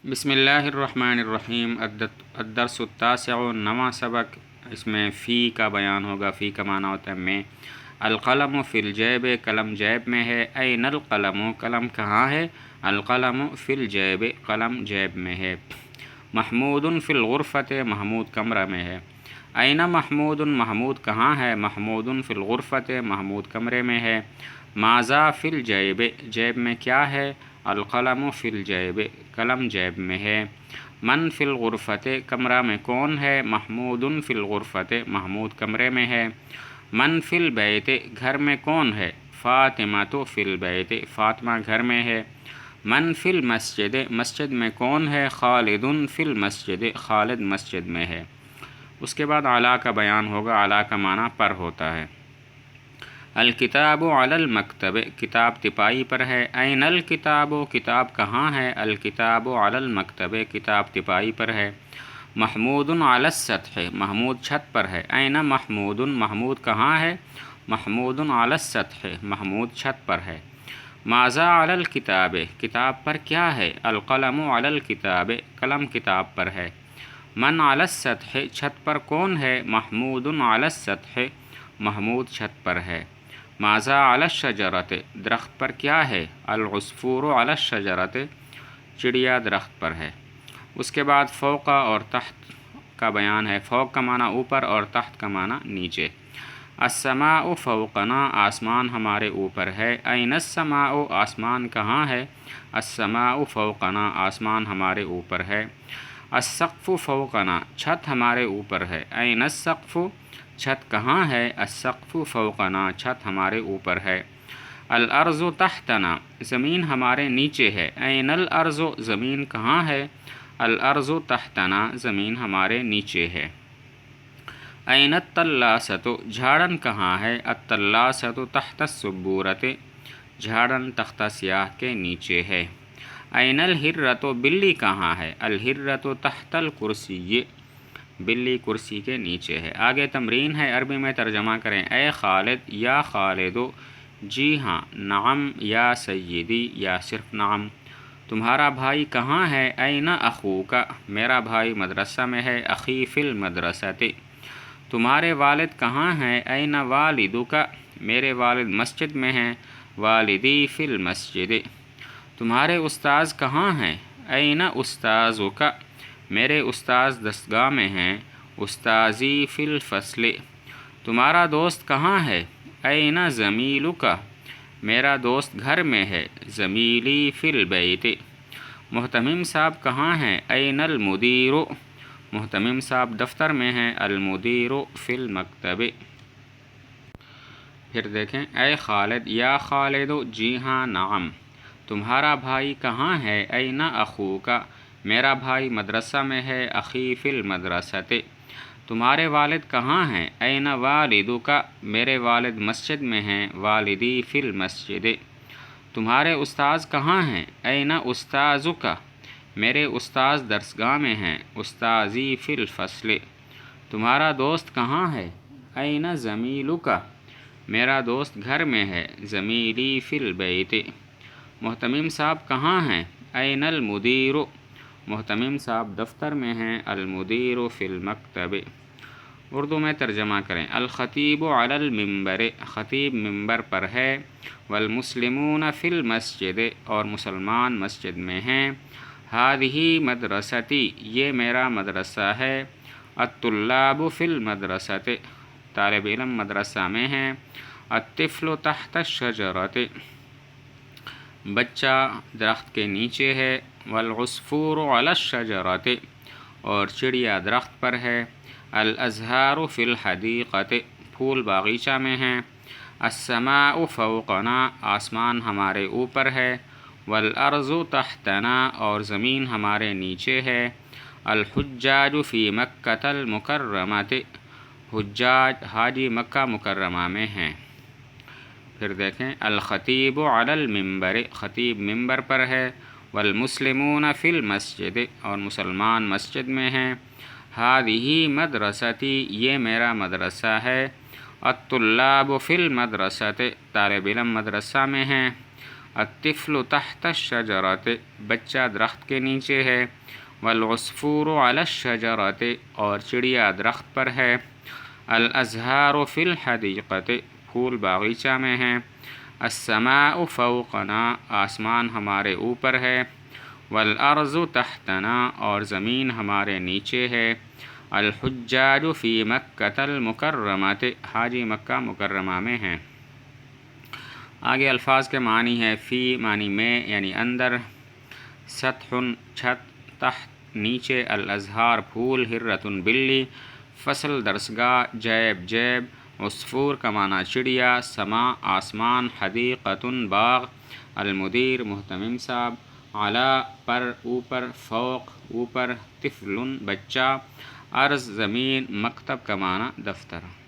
بسم اللہ الرحمن الرحیم۔ الدرس التاسع، نواں سبق۔ اس میں فی کا بیان ہوگا۔ فی کا معنی ہوتا ہے میں۔ القلم فی الجیب، قلم جیب میں ہے۔ این القلم، قلم کہاں ہے؟ القلم فی الجیب، قلم جیب میں ہے۔ محمود فی الغرفۃ، محمود کمرہ میں ہے۔ این محمود، محمود کہاں ہے؟ محمود فی الغرفۃ، محمود کمرے میں ہے۔ ماذا فی الجیب، جیب میں کیا ہے؟ القلم فی الجیب، قلم جیب میں ہے۔ من فی الغرفۃ، کمرہ میں کون ہے؟ محمود فی الغرفۃ، محمود کمرے میں ہے۔ من فی البیت، گھر میں کون ہے؟ فاطمۃ فی البیت، فاطمہ گھر میں ہے۔ من فی المسجد، مسجد میں کون ہے؟ خالد فی المسجد، خالد مسجد میں ہے۔ اس کے بعد علی کا بیان ہوگا۔ علی کا معنی پر ہوتا ہے۔ الکتاب علی المکتب، کتاب تپائی پر ہے۔ این الکتاب، کتاب کہاں ہے؟ الکتاب علی المکتب، کتاب تپائی پر ہے۔ محمود علی السطح، محمود چھت پر ہے۔ این محمود، محمود کہاں ہے؟ محمود علی السطح، محمود چھت پر ہے۔ ماذا علی الکتاب، کتاب پر کیا ہے؟ القلم علی الکتاب، قلم کتاب پر ہے۔ من علی السطح، چھت پر کون ہے؟ محمود علی السطح، محمود چھت پر ہے۔ ماذا علی الشجرۃ، درخت پر کیا ہے؟ العصفور علی الشجرۃ، چڑیا درخت پر ہے۔ اس کے بعد فوق اور تحت کا بیان ہے۔ فوق کا معنی اوپر اور تحت کا معنی نیچے۔ السماء فوقنا، آسمان ہمارے اوپر ہے۔ این السماء، آسمان کہاں ہے؟ السماء فوقنا، آسمان ہمارے اوپر ہے۔ السقف فوقنا، چھت ہمارے اوپر ہے۔ این السقف، چھت کہاں ہے؟ السقف فوقنا، چھت ہمارے اوپر ہے۔ الارض تحتنا، زمین ہمارے نیچے ہے۔ این الارض، زمین کہاں ہے؟ الارض تحتنا، زمین ہمارے نیچے ہے۔ این التلاست، جھاڑن کہاں ہے؟ التلاست تحت السبورۃ، جھاڑن تختہ سیاہ کے نیچے ہے۔ این الحرۃ، بلی کہاں ہے؟ الحرۃ تحت الکرسی، بلی کرسی کے نیچے ہے۔ آگے تمرین ہے، عربی میں ترجمہ کریں۔ اے خالد، یا خالد، جی ہاں، نعم یا سیدی، یا صرف نعم۔ تمہارا بھائی کہاں ہے؟ این اخوک، میرا بھائی مدرسہ میں ہے۔ اخی فی المدرسۃ، تمہارے والد کہاں ہیں؟ این والدک، میرے والد مسجد میں ہیں۔ والدی فی المسجد، تمہارے استاذ کہاں ہیں؟ این استاذک، میرے استاذ دستگاہ میں ہیں۔ استاذی فی الفصل، تمہارا دوست کہاں ہے؟ این زمیلک، میرا دوست گھر میں ہے۔ زمیلی فی البیت، محتمم صاحب کہاں ہیں؟ این المدیر، محتمم صاحب دفتر میں ہیں۔ المدیر فی المکتب۔ پھر دیکھیں، اے خالد، یا خالد، جی ہاں، نعم۔ تمہارا بھائی کہاں ہے؟ این اخوک، میرا بھائی مدرسہ میں ہے۔ اخی فی المدرسۃ، تمہارے والد کہاں ہیں؟ این والدک، میرے والد مسجد میں ہیں۔ والدی فی المسجد، تمہارے استاذ کہاں ہیں؟ این استاذک، میرے استاذ درسگاہ میں ہیں۔ استاذی فی الفصل، تمہارا دوست کہاں ہے؟ این زمیلک، میرا دوست گھر میں ہے۔ زمیلی فی البیت، محتمم صاحب کہاں ہیں؟ این المدیر، محتمم صاحب دفتر میں ہیں۔ المدیر فی المکتب۔ اردو میں ترجمہ کریں۔ الخطیب علی المنبر، خطیب منبر پر ہے۔ والمسلمون فی المسجد، اور مسلمان مسجد میں ہیں۔ ہذہ مدرستی، یہ میرا مدرسہ ہے۔ الطلاب فی المدرسۃ، طالب علم مدرسہ میں ہیں۔ الطفل تحت الشجرۃ، بچہ درخت کے نیچے ہے۔ والعصفور علی الشجرۃ، اور چڑیا درخت پر ہے۔ الازہار فی الحدیقۃ، پھول باغیچہ میں ہیں۔ السماء فوقنا، آسمان ہمارے اوپر ہے۔ والارض تحتنا، اور زمین ہمارے نیچے ہے۔ الحجاج فی مکۃ المکرمۃ، حجاج حاجی مکہ مکرمہ میں ہیں۔ پھر دیکھیں، الخطیب علی المنبر، خطیب منبر پر ہے۔ والمسلمون فی المسجد، اور مسلمان مسجد میں ہیں۔ ہذہ مدرستی، یہ میرا مدرسہ ہے۔ الطلاب فی المدرسۃ، طالب علم مدرسہ میں ہیں۔ الطفل تحت الشجرۃ، بچہ درخت کے نیچے ہے، والعصفور علی الشجرۃ، اور چڑیا درخت پر ہے، الازہار فی الحدیقۃ، پھول باغیچہ میں ہیں، السماء فوقنا، آسمان ہمارے اوپر ہے، والارض تحتنا، اور زمین ہمارے نیچے ہے، الحجاج فی مکۃ المکرمۃ، حاجی مکہ مکرمہ میں ہیں۔ آگے الفاظ کے معنی ہے، فی معنی میں یعنی اندر، سطح چھت، تحت نیچے، الازہار پھول، ہرۃ بلی، فصل درسگاہ، جیب جیب، عصفور کا معنی چڑیا، سما آسمان، حدیقۃ باغ، المدیر محتمم صاحب، علی پر اوپر، فوق اوپر، طفل بچہ، ارض زمین، مکتب کا معنی دفتر۔